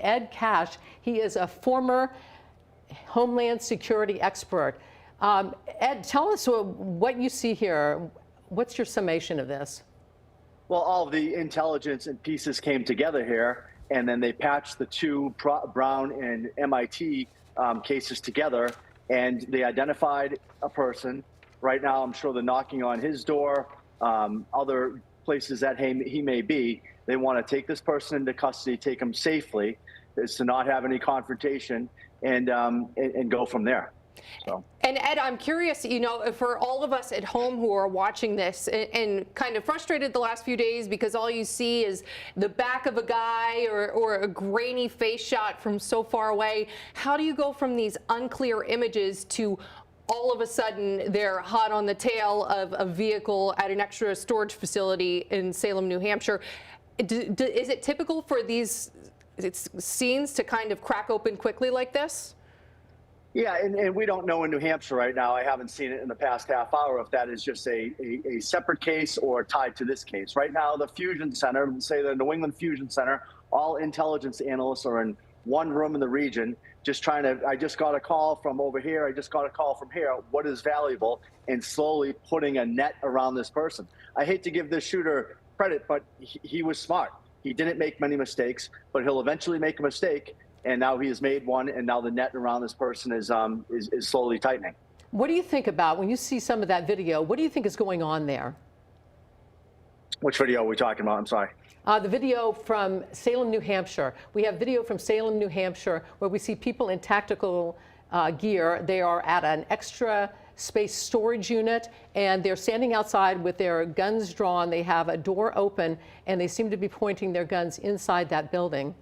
Ed Cash. He is a former Homeland Security expert. Ed, tell us what you see here. What's your summation of this? Well, all of the intelligence and pieces came together here, and then they patched the two Brown and MIT cases together, and they identified a person. Right now, I'm sure they're knocking on his door, other places that he may be. They want to take this person into custody, take him safely, is to not have any confrontation, and go from there. So. And Ed, I'm curious, you know, for all of us at home who are watching this and kind of frustrated the last few days because all you see is the back of a guy or a grainy face shot from so far away, how do you go from these unclear images to all of a sudden they're hot on the tail of a vehicle at an extra storage facility in Salem, New Hampshire? Is it typical for these scenes to kind of crack open quickly like this? Yeah, and we don't know in New Hampshire right now. I haven't seen it in the past half hour if that is just a separate case or tied to this case. Right now, the Fusion Center, say the New England Fusion Center, all intelligence analysts are in one room in the region, just trying to, I just got a call from over here, I just got a call from here, what is valuable, and slowly putting a net around this person. I hate to give this shooter credit, but he was smart. He didn't make many mistakes, but he'll eventually make a mistake. And now he has made one, and now the net around this person is slowly tightening. What do you think about when you see some of that video? What do you think is going on there? Which video are we talking about? I'm sorry. The video from Salem, New Hampshire. We have video from Salem, New Hampshire, where we see people in tactical gear. They are at an extra space storage unit, and they're standing outside with their guns drawn. They have a door open, and they seem to be pointing their guns inside that building.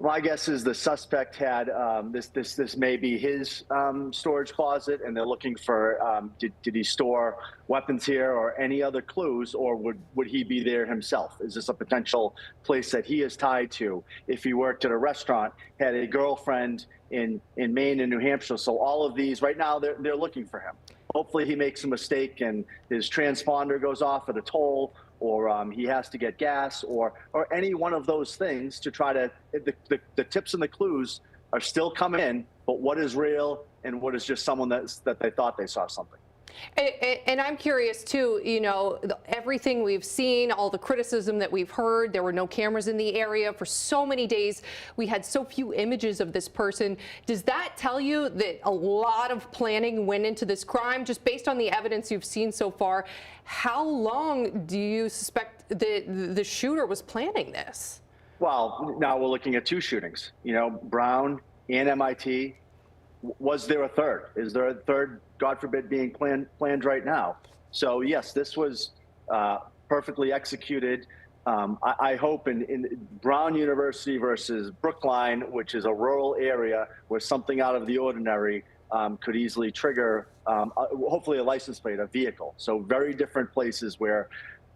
My guess is the suspect had this may be his storage closet, and they're looking for did he store weapons here or any other clues, or would he be there himself? Is this a potential place that he is tied to? If he worked at a restaurant, had a girlfriend in Maine and New Hampshire, so all of these right now they're looking for him. Hopefully he makes a mistake and his transponder goes off at a toll, or he has to get gas, or any one of those things to try to, the tips and the clues are still coming in, but what is real and what is just someone that they thought they saw something. And I'm curious too, you know, everything we've seen, all the criticism that we've heard, there were no cameras in the area for so many days. We had so few images of this person. Does that tell you that a lot of planning went into this crime just based on the evidence you've seen so far? How long do you suspect the shooter was planning this? Well, now we're looking at two shootings, you know, Brown and MIT. Was there a third? Is there a third, God forbid, being planned right now? So yes, this was perfectly executed. I hope in Brown University versus Brookline, which is a rural area where something out of the ordinary could easily trigger, hopefully a license plate, a vehicle. So very different places where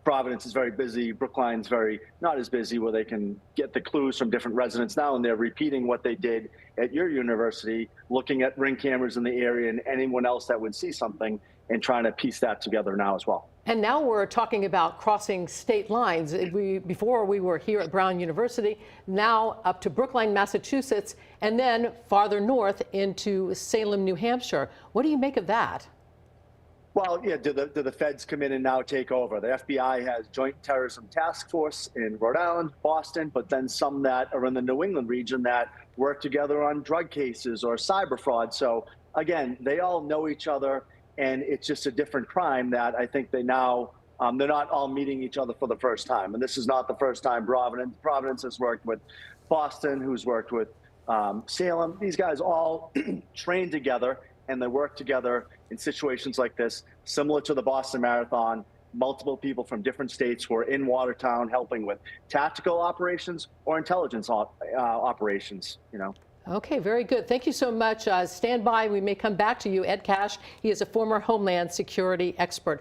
Providence is very busy, Brookline's very not as busy, where they can get the clues from different residents now, and they're repeating what they did at your university, looking at ring cameras in the area and anyone else that would see something and trying to piece that together now as well. And now we're talking about crossing state lines. Before we were here at Brown University, now up to Brookline, Massachusetts, and then farther north into Salem, New Hampshire. What do you make of that? Well, yeah, do the feds come in and now take over? The FBI has Joint Terrorism Task Force in Rhode Island, Boston, but then some that are in the New England region that work together on drug cases or cyber fraud. So again, they all know each other, and it's just a different crime that I think they now, they're not all meeting each other for the first time. And this is not the first time Providence has worked with Boston, who's worked with Salem. These guys all train together, and they work together in situations like this, similar to the Boston Marathon. Multiple people from different states who are in Watertown helping with tactical operations or intelligence operations, you know. Okay, very good. Thank you so much. Stand by. We may come back to you. Ed Cash, he is a former Homeland Security expert.